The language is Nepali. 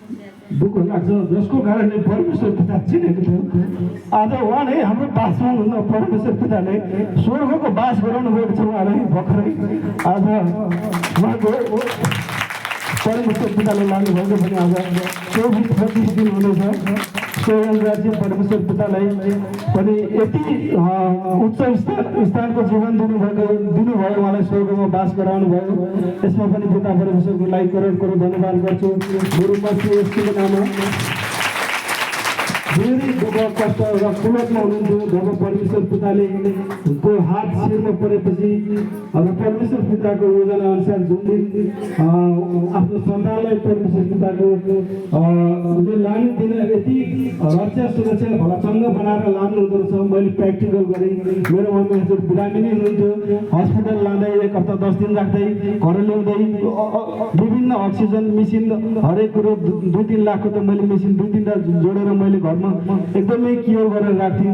दुःख लाग्छ जसको कारणले परमेश्वर पिता चिनेको थियो आज उहाँ नै हाम्रो बासमा हुनुहुन्न परमेश्वर पिताले स्वर्गको बास गराउनु गएको छ उहाँलाई भर्खरै आज उहाँको परमेश्वर पिताले लानुभएको पनि आज 24-25 दिन हुँदैछ स्वयं राज्य परमेश्वर पितालाई पनि यति उच्च स्थानको जीवन दिनुभयो उहाँलाई स्वर्गमा बास गराउनु भयो यसमा पनि पिता परमेश्वरको लागि करोड करोड धन्यवाद गर्छु मेरो मर्सी यसको नाममा धेरै जब कष्ट र कुलतमा हुनुहुन्थ्यो जब परमेश्वर पिताले को हात शिरमा परेपछि अब परमेश्वर पिताको योजना अनुसार जुन दिन आफ्नो सन्तानलाई परमेश्वर पिताको लाने दिन यति रक्षा सुरक्षा भलाचङ्ग बनाएर लानु हुँदो रहेछ मैले प्र्याक्टिकल गरेँ मेरो मम्मी हजुर बिरामी हुनुहुन्थ्यो हस्पिटल लाँदै 1 हप्ता 10 दिन राख्दै घर ल्याउँदै विभिन्न अक्सिजन मेसिन हरेक कुरो 2-3 लाखको त मैले मेसिन 2-3 जोडेर मैले घरमा एकदमै केयर गरेर राख्थेँ।